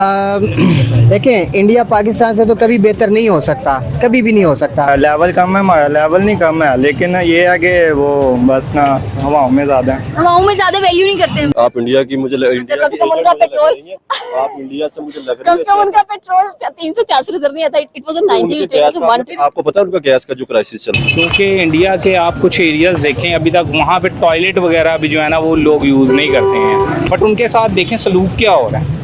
देखें, इंडिया पाकिस्तान से तो कभी बेहतर नहीं हो सकता, कभी भी नहीं हो सकता। लेवल कम है, हमारा लेवल नहीं कम है, लेकिन ये है कि वो बस ना हवाओं में ज़्यादा है। हवाओं में ज्यादा वैल्यू नहीं करते हैं। आप इंडिया की मुझे कम से कम उनका पेट्रोल आप इंडिया से मुझे लग कम से कम उनका पेट्रोल 300-400 नजर नहीं आता। It was 90, it was 1। आपको पता है उनका गैस का जो क्राइसिस चल रहा है? क्योंकि इंडिया के आप कुछ एरियाज देखें, अभी तक वहाँ पे टॉयलेट वगैरह भी जो है ना वो लोग यूज़ नहीं करते हैं, बट उनके साथ देखें सलूक क्या हो रहा है।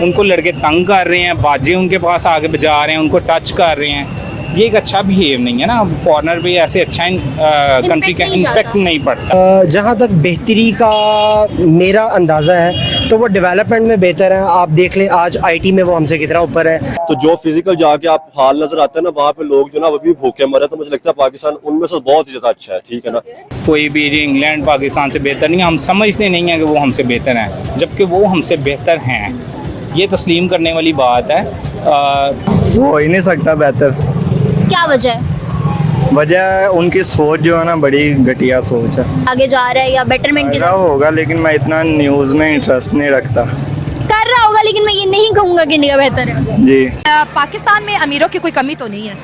उनको लड़के तंग कर रहे हैं, बाजे उनके पास आगे बजा रहे हैं, उनको टच कर रहे हैं। ये एक अच्छा बिहेव नहीं है ना, फॉरनर पे ऐसे अच्छा कंट्री का इम्पैक्ट नहीं पड़ता। जहाँ तक बेहतरी का मेरा अंदाज़ा है तो वो डेवलपमेंट में बेहतर है। आप देख लें आज आईटी में वो हमसे कितना ऊपर है। तो जो फिजिकल जाके आप हाल नजर आता है ना, वहाँ पे लोग जो ना अभी भूखे मरे, तो मुझे लगता है पाकिस्तान उनमें से बहुत ही ज्यादा अच्छा है। ठीक है ना, कोई भी इंग्लैंड पाकिस्तान से बेहतर नहीं है, हम समझते नहीं हैं कि वो हमसे बेहतर हैं, जबकि वो हमसे बेहतर हैं। ये तस्लीम करने वाली बात है। हो ही नहीं सकता बेहतर। क्या वजह है? वजह उनकी सोच जो है ना, बड़ी घटिया सोच है। आगे जा रहा है या बेटरमेंट की क्या तरफ होगा, लेकिन मैं इतना न्यूज़ में इंटरेस्ट नहीं रखता। कर रहा होगा, लेकिन मैं ये नहीं कहूंगा कि इंडिया बेहतर है। जी, पाकिस्तान में अमीरों की कोई कमी तो नहीं है,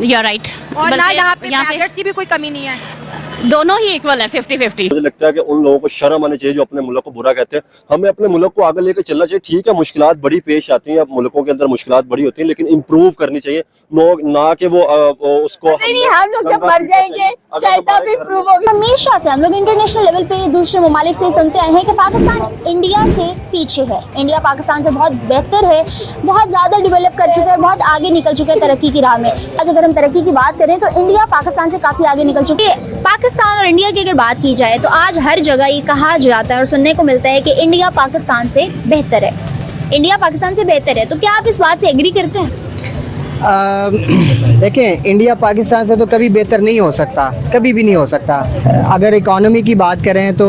यू राइट। और ना यहाँ पे बैगर्स की भी कोई कमी नहीं है। दोनों ही इक्वल है, 50-50। मुझे लगता है कि उन लोगों को शर्म आनी चाहिए जो अपने मुल्क को बुरा कहते हैं। हमें अपने मुल्क को आगे लेकर चलना चाहिए। ठीक है, मुश्किलात बड़ी पेश आती हैं, मुल्कों के अंदर मुश्किलात बड़ी होती हैं, लेकिन इम्प्रूव करनी चाहिए। ना कि वो उसको नहीं, हम लोग जब मर जाएंगे शायद तब इम्प्रूव होगा। हमेशा से हम लोग इंटरनेशनल लेवल पे दूसरे ममालिक से सुनते आए हैं कि पाकिस्तान इंडिया से पीछे है, इंडिया पाकिस्तान से बहुत बेहतर है, बहुत ज़्यादा डेवलप कर चुका है, बहुत आगे निकल चुका है तरक्की की राह में। आज अगर हम तरक्की की बात करें तो इंडिया पाकिस्तान से काफ़ी आगे निकल चुकी है। पाकिस्तान और इंडिया की अगर बात की जाए तो आज हर जगह ये कहा जाता है और सुनने को मिलता है कि इंडिया पाकिस्तान से बेहतर है, इंडिया पाकिस्तान से बेहतर है। तो क्या आप इस बात से एग्री करते हैं? देखें, इंडिया पाकिस्तान से तो कभी बेहतर नहीं हो सकता, कभी भी नहीं हो सकता। अगर इकोनॉमी की बात करें तो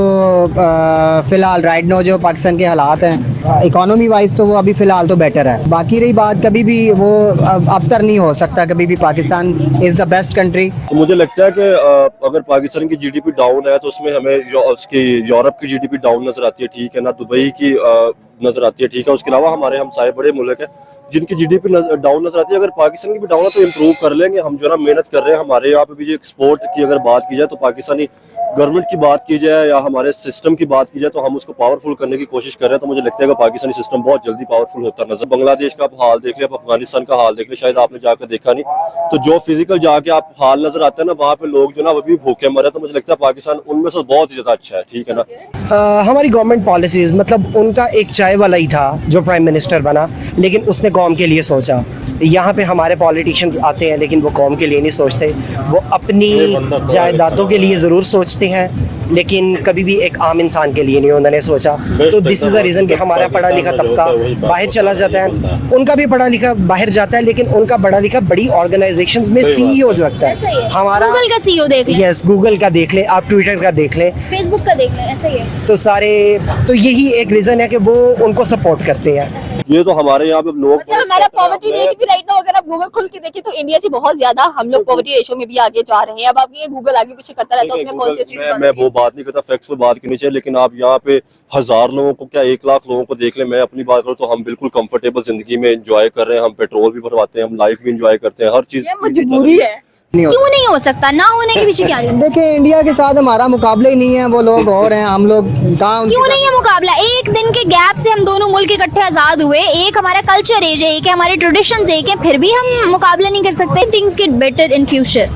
फ़िलहाल राइट नो जो पाकिस्तान के हालात हैं, इकोनॉमी वाइज तो वो अभी फ़िलहाल तो बेटर है। बाकी रही बात, कभी भी वो अबतर नहीं हो सकता, कभी भी Pakistan is the best country. तो मुझे लगता है कि अगर पाकिस्तान की जीडीपी डाउन है तो उसमें हमें उसकी यूरोप की जीडीपी डाउन नजर आती है। ठीक है ना, दुबई की नजर आती है। ठीक है, उसके अलावा हमारे हमसाए बड़े मुल्क है जिनकी जीडीपी डाउन नजर आती है। अगर पाकिस्तान की भी डाउन है तो इम्प्रूव कर लेंगे। हम जो ना मेहनत कर रहे हैं। हमारे यहाँ पे भी जो एक्सपोर्ट की अगर बात की जाए तो पाकिस्तानी गवर्नमेंट की बात की जाए या हमारे सिस्टम की बात की जाए तो हम उसको पावरफुल करने की कोशिश कर रहे हैं। तो मुझे लगता है कि पाकिस्तानी सिस्टम बहुत जल्दी पावरफुल होता नजर। बांग्लादेश का आप हाल देख लें, आप अफगानिस्तान का हाल देख लें, शायद आपने जाकर देखा नहीं। तो जो फिजिकल जाके आप हाल नजर आता है ना, वहाँ पे लोग जो ना अभी भूखे मरे, तो मुझे लगता है पाकिस्तान उनमें से बहुत ही ज्यादा अच्छा है। ठीक है ना, हमारी गवर्नमेंट पॉलिसीज़, मतलब उनका एक चाय वाला ही था जो प्राइम मिनिस्टर बना, लेकिन उसने कौम के लिए सोचा। यहाँ पे हमारे पॉलिटिशियंस आते हैं लेकिन वो कौम के लिए नहीं सोचते, वो अपनी जायदादों के लिए ज़रूर सोचते हैं, लेकिन कभी भी एक आम इंसान के लिए नहीं उन्होंने सोचा। तो दिस इज़ द रीज़न कि हमारा पढ़ा लिखा तबका बाहर चला जाता है, उनका भी पढ़ा लिखा बाहर जाता है, लेकिन उनका पढ़ा लिखा बड़ी ऑर्गेनाइजेशंस में सीईओ लगता है। हमारा गूगल का सीईओ देख लें, यस, गूगल का देख लें, आप ट्विटर का देख लें, फेसबुक का देख लें, ऐसा ही है। तो तो यही एक रीज़न है कि वो उनको सपोर्ट करते हैं। ये तो हमारे यहाँ पे लोग मतलब हमारा पॉवर्टी रेट भी राइट नाउ अगर आप गूगल खोल के देखें तो इंडिया से बहुत ज्यादा हम लोग पॉवर्टी रेशो में भी आगे जा रहे हैं। अब आप ये गूगल आगे पीछे करता रहता है, उसमें कौन सी चीज मैं वो बात नहीं करता, फैक्ट्स पे बात करनी चाहिए। लेकिन आप यहाँ पे 1000 लोगों को क्या 1 लाख लोगों को देख ले। मैं अपनी बात करूँ तो हम बिल्कुल कंफर्टेबल जिंदगी में एंजॉय कर रहे हैं। हम पेट्रोल भी भरवाते हैं, हम लाइफ भी एंजॉय करते हैं, हर चीज मजबूरी है। क्यों नहीं हो सकता? ना होने के पीछे क्या रीजन? देखिए, इंडिया के साथ हमारा मुकाबला ही नहीं है, वो लोग और हैं, हम लोग कहाँ। क्यों नहीं है मुकाबला? एक दिन के गैप से हम दोनों मुल्क इकट्ठे आजाद हुए, एक हमारा कल्चर एज है, एक है हमारे ट्रेडिशंस एक है, फिर भी हम मुकाबला नहीं कर सकते। Things get better in future.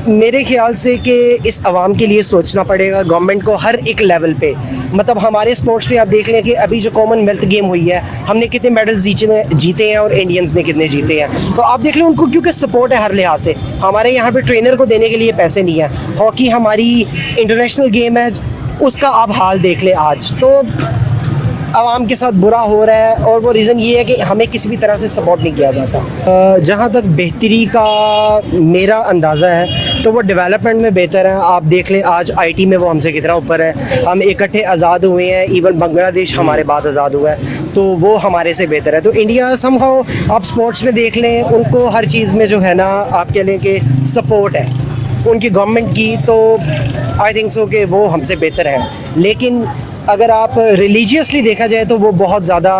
मेरे ख्याल से कि इस आवाम के लिए सोचना पड़ेगा गवर्नमेंट को हर एक लेवल पे। मतलब हमारे स्पोर्ट्स पे आप देख लें कि अभी जो कॉमनवेल्थ गेम हुई है, हमने कितने मेडल्स जीते हैं और इंडियंस ने कितने जीते हैं। तो आप देख लें उनको, क्योंकि सपोर्ट है हर लिहाज से। हमारे यहाँ पे ट्रेनर को देने के लिए पैसे नहीं है। हॉकी हमारी इंटरनेशनल गेम है, उसका आप हाल देख लें आज। तो आवाम के साथ बुरा हो रहा है और वो रीज़न ये है कि हमें किसी भी तरह से सपोर्ट नहीं किया जाता। जहाँ तक बेहतरी का मेरा अंदाज़ा है तो वो डेवलपमेंट में बेहतर है। आप देख लें आज आईटी में वो हमसे कितना ऊपर है, हम इकट्ठे आज़ाद हुए हैं। इवन बांग्लादेश हमारे बाद आज़ाद हुआ है, तो वो हमारे से बेहतर है। तो इंडिया समहाउ आप स्पोर्ट्स में देख लें, उनको हर चीज़ में जो है ना, आप कह लें कि सपोर्ट है उनकी गवर्नमेंट की। तो आई थिंक सो कि वो हमसे बेहतर है। लेकिन अगर आप रिलीजियसली देखा जाए तो वो बहुत ज़्यादा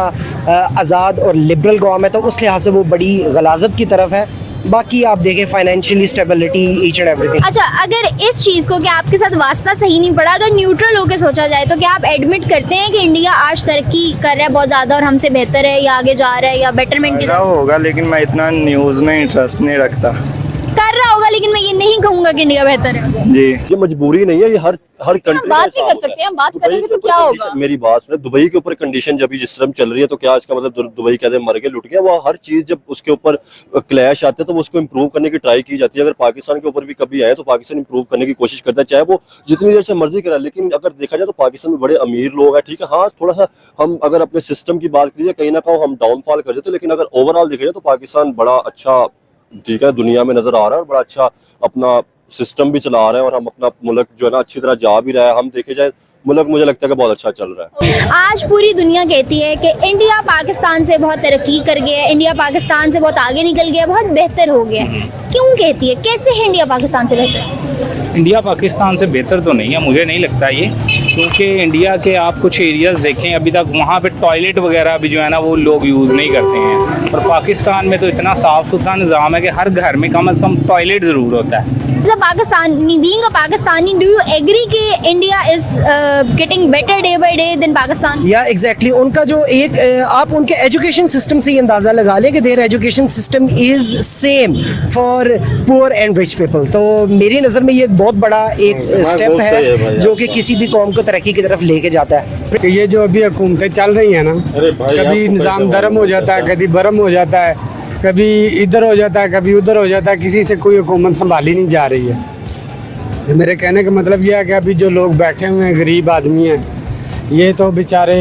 आज़ाद और लिबरल कौम है, तो उस लिहाज से वो बड़ी गलाजत की तरफ है। बाकी आप देखें financially stability, each and everything. अच्छा, अगर इस चीज़ को, क्या आपके साथ वास्ता सही नहीं पड़ा, अगर न्यूट्रल होकर सोचा जाए तो क्या आप एडमिट करते हैं कि इंडिया आज तरक्की कर रहा है बहुत ज़्यादा और हमसे बेहतर है, या आगे जा रहा है, या बेटरमेंट की कर रहा तरफ होगा, लेकिन मैं इतना न्यूज़ में इंटरेस्ट नहीं रखता। कर रहा होगा, लेकिन मैं ये नहीं कहूँगा कि इंडिया बेहतर है। जी, ये मजबूरी नहीं है, ये हर कंट्री बात नहीं कर सकते, हम बात करेंगे तो क्या होगा। मेरी बात सुने, दुबई के ऊपर कंडीशन जब जिस तरह चल रही है तो क्या इसका मतलब दुबई कहते हैं मर गए, लुट गया? वो हर चीज जब उसके ऊपर क्लैश आते हैं तो वो उसको इम्प्रूव करने की ट्राई की जाती है। अगर पाकिस्तान के ऊपर भी कभी आए तो पाकिस्तान इम्प्रूव करने की कोशिश करता है, चाहे वो जितनी देर से मर्जी करा। लेकिन अगर देखा जाए तो पाकिस्तान में बड़े अमीर लोग हैं, ठीक है, हाँ थोड़ा सा हम अगर अपने सिस्टम की बात करिए कहीं ना कहीं हम डाउनफॉल कर देते, लेकिन अगर ओवरऑल देखा जाए तो पाकिस्तान बड़ा अच्छा, ठीक है, दुनिया में नजर आ रहा है और बड़ा अच्छा अपना सिस्टम भी चला रहा है और हम अपना मुल्क जो है ना अच्छी तरह जा भी रहा है। हम देखे जाए मुल्क मुझे लगता है कि बहुत अच्छा चल रहा है। आज पूरी दुनिया कहती है कि इंडिया पाकिस्तान से बहुत तरक्की कर गया है, इंडिया पाकिस्तान से बहुत आगे निकल गया, बहुत बेहतर हो गया है। क्यों कहती है? कैसे है इंडिया पाकिस्तान से बेहतर? इंडिया पाकिस्तान से बेहतर तो नहीं है, मुझे नहीं लगता ये, क्योंकि इंडिया के आप कुछ एरियाज़ देखें अभी तक वहाँ पे टॉयलेट वगैरह भी जो है ना वो लोग यूज़ नहीं करते हैं। और पाकिस्तान में तो इतना साफ़ सुथरा निज़ाम है कि हर घर में कम से कम टॉयलेट ज़रूर होता है। Pakistani, being a Pakistani, do you agree कि India is getting better day by day than Pakistan? या एग्जैक्टली उनका जो एक आप उनके एजुकेशन सिस्टम से ये अंदाज़ा लगा लें कि there education system is same for poor and rich people. तो मेरी नज़र में ये बहुत बड़ा एक स्टेप है जो कि किसी भी कौम को तरक्की की तरफ लेके जाता है। कि ये जो अभी हुकूमतें चल रही हैं ना, कभी निज़ाम धर्म हो जाता है, कभी भरम हो जाता है, कभी इधर हो जाता है, कभी उधर हो जाता है, किसी से कोई हुकूमत संभाली नहीं जा रही है। मेरे कहने का मतलब यह है कि अभी जो लोग बैठे हुए हैं, गरीब आदमी हैं, ये तो बेचारे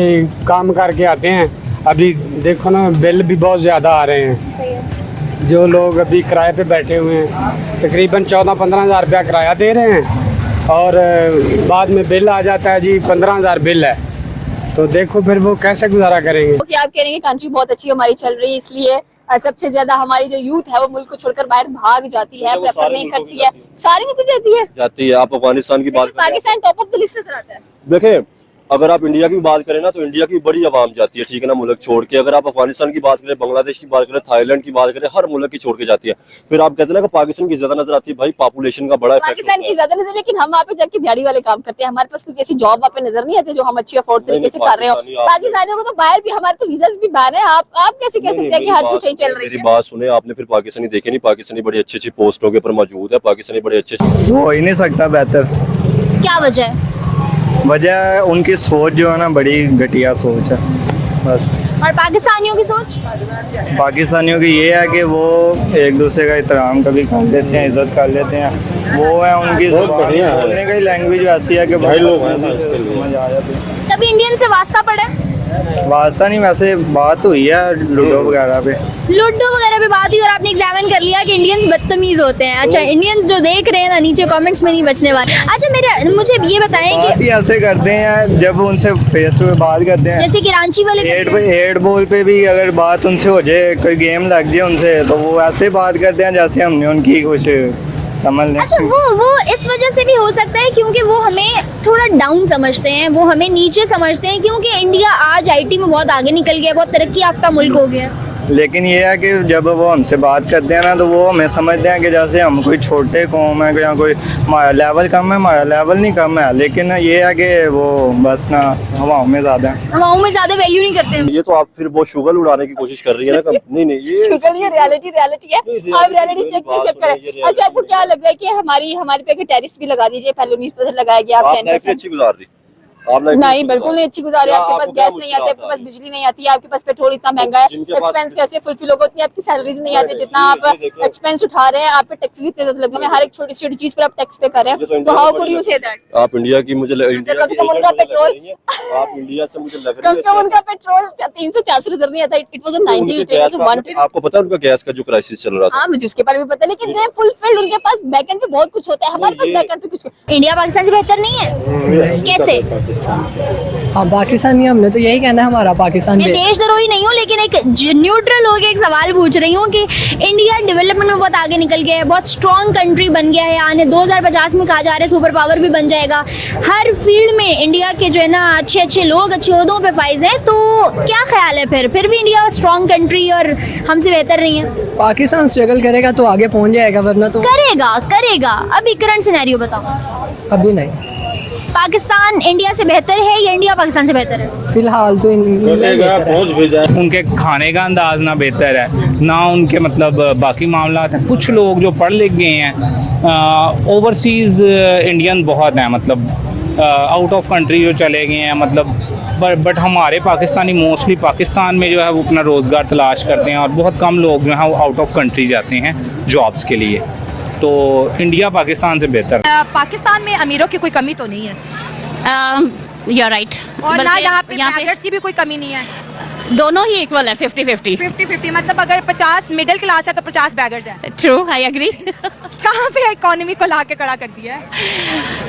काम करके आते हैं। अभी देखो ना, बिल भी बहुत ज़्यादा आ रहे हैं। जो लोग अभी किराए पे बैठे हुए हैं तकरीबन 14-15 हज़ार रुपया किराया दे रहे हैं और बाद में बिल आ जाता है जी 15 हज़ार बिल है, तो देखो फिर वो कैसे गुजारा करेंगे। कि आप कह रहे हैं कि कंट्री बहुत अच्छी हमारी चल रही है, इसलिए सबसे ज्यादा हमारी जो यूथ है वो मुल्क को छोड़कर बाहर भाग जाती है, प्रेफर नहीं करती है। सारी में तो जाती है। आप अफगानिस्तान की बात करें, Pakistan top of the list नजर आता है। देखें अगर आप इंडिया की बात करें ना तो इंडिया की बड़ी आवाम जाती है, ठीक है ना, मुल्क छोड़ के। अगर आप अफगानिस्तान की बात करें, बांग्लादेश की बात करें, थाईलैंड की बात करें, हर मुल्क की छोड़ के जाती है। फिर आप कहते हैं ना कि पाकिस्तान की ज्यादा नजर आती है, भाई पॉपुलेशन का बड़ा पाकिस्तान की ज्यादा नजर, लेकिन हम वहाँ पे जाके दिहाड़ी वाले काम करते हैं। हमारे पास कोई ऐसी जॉब वहाँ पे नजर नहीं आती जो हम अच्छी अफोर्ड तरीके से कर रहे हो। पाकिस्तानियों को तो बाहर भी, हमारे तो वीजास भी बैन है। आप कैसे कह सकते हैं कि हर चीज सही चल रही है? मेरी बात सुने, आपने फिर पाकिस्तानी देखे नहीं? पाकिस्तानी बड़ी अच्छी अच्छी पोस्टों के ऊपर मौजूद है, पाकिस्तानी बड़े अच्छे हो ही नहीं सकता बेहतर। क्या वजह है? वजह उनकी सोच जो है ना, बड़ी घटिया सोच है बस। और पाकिस्तानियों की सोच? पाकिस्तानियों की ये है कि वो एक दूसरे का एहतराम कभी कर लेते हैं, इज्जत कर लेते हैं। वो है उनकी बोलने की लैंग्वेज वैसी है कि भाई लोग समझ आ जाते हैं। कभी इंडियन से वास्ता पड़ा है? वास्ता नहीं, वैसे बात हुई है लूडो वगैरह पे। लूडो वगैरह पे बात हुई और आपने एग्जामिन कर लिया कि इंडियंस बदतमीज होते हैं। अच्छा, इंडियंस जो देख रहे हैं ना, नीचे कमेंट्स में नहीं बचने वाले। अच्छा, मुझे ये बताएं बात कि ही ऐसे करते हैं जब उनसे फेस टू फेस बात करते हैं, जैसे कि रांची वाले हेड बॉल पे भी अगर बात उनसे हो जाए, कोई गेम लग जाए उनसे, तो वो ऐसे बात करते हैं जैसे हमने उनकी कुछ समझ लें। अच्छा, वो इस वजह से भी हो सकता है क्योंकि वो हमें थोड़ा डाउन समझते हैं, वो हमें नीचे समझते हैं, क्योंकि इंडिया आज आईटी में बहुत आगे निकल गया, बहुत तरक्की याफ्ता मुल्क हो गया। लेकिन ये है कि जब वो हमसे बात करते हैं ना, तो वो हमें समझते हैं कि जैसे हम कोई छोटे कौम है या कोई हमारा लेवल कम है। हमारा लेवल नहीं कम है, लेकिन ये है कि वो बस ना हवाओं में ज़्यादा है, हवाओं में ज़्यादा वैल्यू नहीं करते हैं। ये तो आप फिर वो शुगर उड़ाने की कोशिश कर रही है ना। नहीं ये शुगर, ये रियलिटी है। आप रियलिटी चेक नहीं चेक करें। अच्छा, आपको क्या लग रहा है कि हमारे पे टैरिफ्स भी लगा दीजिए? पहले 19% लगाया गया, आप 10%। अच्छी गुजार रही नहीं, बिल्कुल नहीं अच्छी गुजारी। आपके पास गैस नहीं आती, आपके पास बिजली नहीं आती है, आपके पास पेट्रोल इतना महंगा है, एक्सपेंस कैसे फुलफिल होगा? उतनी आपकी सैलरीज नहीं आती जितना आप एक्सपेंस उठा रहे हैं। आप पे टैक्सेस इतने ज्यादा लग रहे हैं, हर एक छोटी छोटी चीज पर आप टैक्स पे कर रहे हैं, तो how could you say that? आप इंडिया की मुझे कम से कम उनका पेट्रोल, आप इंडिया से मुझे लग कम से कम उनका पेट्रोल 300-400 नजर नहीं आता। It was 90, it was 100। आपको पता है उनका गैस का जो क्राइसिस चल रहा था? हाँ, मुझे उसके बारे में पता है, लेकिन दे फुलफिल्ड, उनके पास बैकएंड पे बहुत कुछ होता है, हमारे पास बैकएंड पे कुछ। इंडिया पाकिस्तान से बेहतर नहीं है? कैसे? हाँ पाकिस्तानी, हमने तो यही कहना है हमारा पाकिस्तान मैं देशद्रोही नहीं हूँ, लेकिन एक न्यूट्रल होकर एक सवाल पूछ रही हूँ कि इंडिया डेवलपमेंट में बहुत आगे निकल गया है, बहुत स्ट्रॉन्ग कंट्री बन गया है, आने 2050 में कहा जा रहा है सुपर पावर भी बन जाएगा। हर फील्ड में इंडिया के जो है ना अच्छे अच्छे लोग अच्छे ओहदों पे फाइज हैं, तो क्या ख्याल है फिर भी इंडिया स्ट्रॉन्ग कंट्री और हमसे बेहतर नहीं है? पाकिस्तान स्ट्रगल करेगा तो आगे पहुंच जाएगा, वरना तो करेगा। अभी करंट सिनेरियो बताओ। अभी नहीं। पाकिस्तान इंडिया से बेहतर है या इंडिया पाकिस्तान से बेहतर है? फिलहाल तो उनके खाने का अंदाज ना बेहतर है, ना उनके मतलब बाकी मामला हैं। कुछ लोग जो पढ़ लिख गए हैं, ओवरसीज़ इंडियन बहुत हैं, मतलब आउट ऑफ कंट्री जो चले गए हैं, मतलब बट हमारे पाकिस्तानी मोस्टली पाकिस्तान में जो है वो अपना रोज़गार तलाश करते हैं, और बहुत कम लोग जो हैं वो आउट ऑफ कंट्री जाते हैं जॉब्स के लिए। तो इंडिया पाकिस्तान से बेहतर है। पाकिस्तान में अमीरों की कोई कमी तो नहीं है, you're right. और ना यहाँ पे यहाँ बैगर्स की भी कोई कमी नहीं है। दोनों ही इक्वल है, 50-50. 50-50 मतलब अगर 50 मिडिल क्लास है तो 50 बैगर्स हैं। True, I agree. कहाँ पे इकोनॉमी को ला के खड़ा कर दिया है?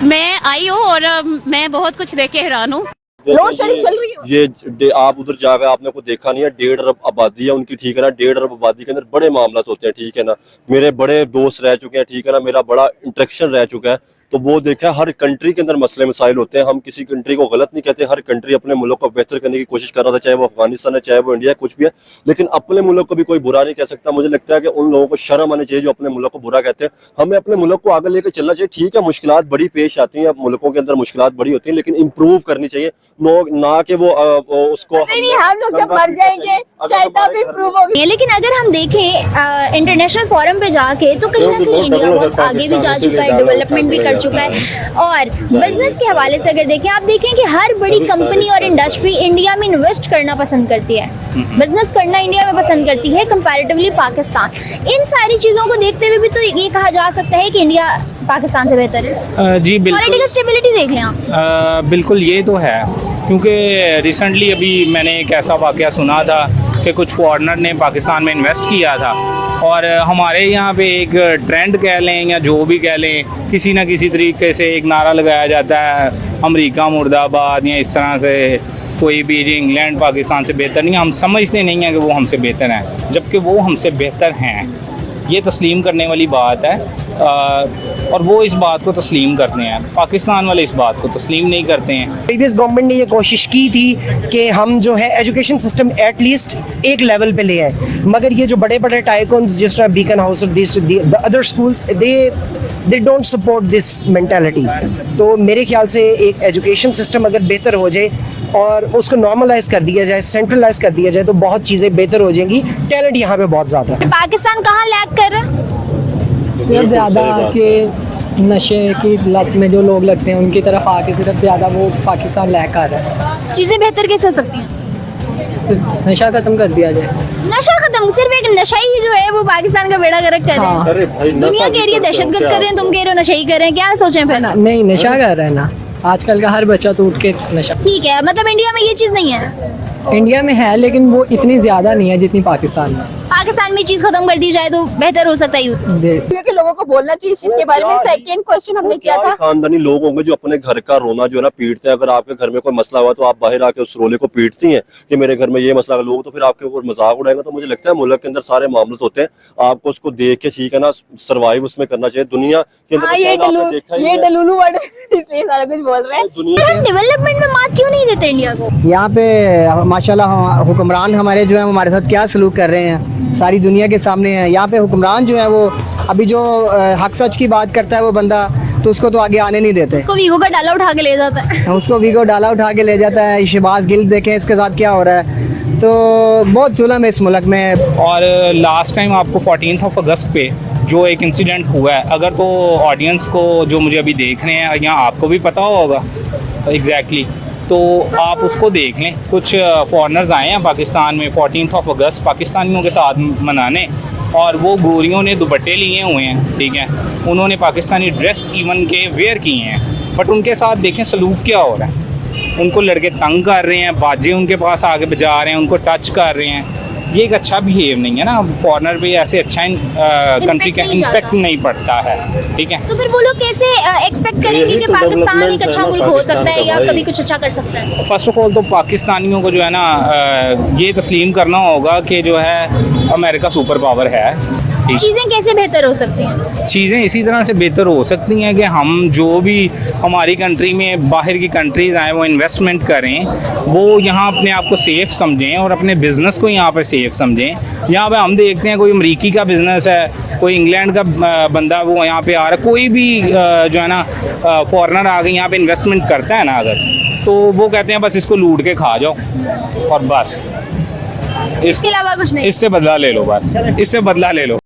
मैं आई हूँ और मैं बहुत कुछ देख के हैरान हूँ। लोड शेडिंग चल रही है। ये आप उधर जाकर आपने को देखा नहीं है, 1.5 अरब आबादी है उनकी, ठीक है ना। 1.5 अरब आबादी के अंदर बड़े मामला होते हैं, ठीक है ना। मेरे बड़े दोस्त रह चुके हैं, ठीक है ना, मेरा बड़ा इंटरेक्शन रह चुका है, तो वो देखा हर कंट्री के अंदर मसले मसाइल होते हैं। हम किसी कंट्री को गलत नहीं कहते, हर कंट्री अपने मुल्क को बेहतर करने की कोशिश कर रहा था, चाहे वो अफगानिस्तान है, चाहे वो इंडिया है, कुछ भी है, लेकिन अपने मुल्क को भी कोई बुरा नहीं कह सकता। मुझे लगता है कि उन लोगों को शर्म आनी चाहिए जो अपने मुल्क को बुरा कहते हैं। हमें अपने मुल्क को आगे लेकर चलना चाहिए। ठीक है, मुश्किलात बड़ी पेश आती हैं, मुल्कों के अंदर मुश्किलात बड़ी होती हैं, लेकिन इम्प्रूव करनी चाहिए, ना कि वो उसको नहीं, हम लोग जब मर जाएंगे शायद आप इम्प्रूव होगी। लेकिन अगर हम देखें इंटरनेशनल फोरम पे जाके, तो कहीं ना कहीं इंडिया बहुत आगे भी जा चुका है, डेवलपमेंट भी कर चुका है। और बिजनेस के हवाले से अगर देखें, आप देखें कि हर बड़ी कंपनी और इंडस्ट्री इंडिया में इन्वेस्ट करना पसंद करती है, बिजनेस करना इंडिया में पसंद करती है कंपैरेटिवली पाकिस्तान। इन सारी चीज़ों को देखते हुए भी तो ये कहा जा सकता है कि इंडिया पाकिस्तान से बेहतर है। जी बिल्कुल, पॉलिटिकल स्टेबिलिटी देख लें आप। बिल्कुल ये तो है, क्योंकि रिसेंटली अभी मैंने एक ऐसा वाक़या सुना था कि कुछ फॉरेनर ने पाकिस्तान में इन्वेस्ट किया था, और हमारे यहाँ पे एक ट्रेंड कह लें या जो भी कह लें, किसी ना किसी तरीके से एक नारा लगाया जाता है, अमेरिका मुर्दाबाद, या इस तरह से कोई भी इंग्लैंड पाकिस्तान से बेहतर नहीं। हम समझते नहीं हैं कि वो हमसे बेहतर हैं, जबकि वो हमसे बेहतर हैं। ये तस्लीम करने वाली बात है, और वो इस बात को तस्लीम करते हैं। पाकिस्तान वाले इस बात को तस्लीम नहीं करते हैं। प्रीवियस गवर्नमेंट ने ये कोशिश की थी कि हम जो है एजुकेशन सिस्टम एटलीस्ट एक लेवल पे ले आए, मगर ये जो बड़े बड़े टाइकॉन्स जिस तरह बीकन हाउस और the other schools, they don't support this mentality. तो मेरे ख्याल से एक एजुकेशन सिस्टम अगर बेहतर हो जाए और उसको नॉर्मलाइज कर दिया जाए, सेंट्रलाइज कर दिया जाए, तो बहुत चीज़ें बेहतर हो जाएंगी। टैलेंट यहाँ पे बहुत ज़्यादा है। पाकिस्तान कहाँ लैग कर रहा है? सिर्फ ज़्यादा कि नशे की लत में जो लोग लगते हैं उनकी तरफ आके सिर्फ ज़्यादा वो पाकिस्तान लैग कर रहा है। चीज़ें बेहतर कैसे हो सकती हैं? नशा ख़त्म कर दिया जाए। नशा खत्म, सिर्फ एक नशा ही जो है वो पाकिस्तान का बेड़ा गर्क कर रहे हैं। अरे भाई, दुनिया कह रही है दहशतगर्द कर रहे हैं, तुम कह रहे हो नशा ही कर रहे हैं, क्या सोचें फिर? नहीं, नशा कर रहा है ना, आजकल का हर बच्चा तो उठ के नशा। ठीक है, मतलब इंडिया में ये चीज़ नहीं है। इंडिया में है लेकिन वो इतनी ज़्यादा नहीं है जितनी पाकिस्तान में। पाकिस्तान में चीज़ खत्म कर दी जाए तो बेहतर हो सकता है यूथ। क्योंकि लोगों को बोलना चाहिए इस चीज के बारे में। सेकंड क्वेश्चन हमने किया था, खानदानी लोग होंगे जो अपने घर का रोना जो है ना पीटते हैं। अगर आपके घर में कोई मसला हुआ तो आप बाहर आके उस रोले को पीटती हैं कि मेरे घर में ये मसला, लोग तो फिर आपके ऊपर मजाक उड़ाएगा। तो मुझे लगता है मुल्क के अंदर सारे मामले होते हैं, आपको उसको देख के ठीक है ना सर्वाइव उसमें करना चाहिए। दुनिया के अंदर ये डलूलू वर्ड इसलिए सारा कुछ बोल रहे हैं। हम डेवलपमेंट में मात क्यों नहीं देते इंडिया को? यहाँ पे माशाल्लाह हुक्मरान हमारे जो है हमारे साथ क्या सलूक कर रहे हैं सारी दुनिया के सामने है। यहाँ पे हुक्मरान जो है वो अभी जो हक सच की बात करता है वो बंदा, तो उसको तो आगे आने नहीं देते। उसको वीगो का डाला उठा के ले जाता है। उसको वीगो डाला उठा के ले जाता है। शहबाज गिल देखें इसके साथ क्या हो रहा है। तो बहुत जुल्म है इस मुल्क में। और लास्ट टाइम आपको 14 अगस्त पे जो एक इंसिडेंट हुआ है, अगर तो ऑडियंस को जो मुझे अभी देख रहे हैं या आपको भी पता होगा एग्जैक्टली, तो आप उसको देख लें। कुछ फॉरेनर्स आए हैं पाकिस्तान में 14 अगस्त पाकिस्तानियों के साथ मनाने, और वो गोरियों ने दुपट्टे लिए हुए हैं, ठीक है, उन्होंने पाकिस्तानी ड्रेस इवन के वेयर किए हैं, बट उनके साथ देखें सलूक क्या हो रहा है। उनको लड़के तंग कर रहे हैं, बाजे उनके पास आगे बजा रहे हैं, उनको टच कर रहे हैं। ये एक अच्छा बिहेव नहीं है ना, फॉरनर पे ऐसे अच्छा कंट्री का नहीं इम्पैक्ट जाता। नहीं पड़ता है, ठीक है। तो फिर वो लोग कैसे एक्सपेक्ट करेंगे कि पाकिस्तान एक अच्छा मुल्क हो सकता है या कभी कुछ अच्छा कर सकता है? फर्स्ट ऑफ ऑल तो पाकिस्तानियों को जो है ना ये तस्लीम करना होगा कि जो है अमेरिका सुपर पावर है। चीजें कैसे बेहतर हो सकती हैं? चीज़ें इसी तरह से बेहतर हो सकती हैं कि हम जो भी हमारी कंट्री में बाहर की कंट्रीज़ आए वो इन्वेस्टमेंट करें, वो यहाँ अपने आप को सेफ़ समझें और अपने बिज़नेस को यहाँ पर सेफ़ समझें। यहाँ पे हम देखते हैं कोई अमेरिकी का बिज़नेस है, कोई इंग्लैंड का बंदा वो यहाँ पे आ रहा है, कोई भी जो है ना फॉरेनर आ के यहाँ पे इन्वेस्टमेंट करता है ना अगर, तो वो कहते हैं बस इसको लूट के खा जाओ और बस इसके अलावा कुछ नहीं। इससे बदला ले लो, बस इससे बदला ले लो।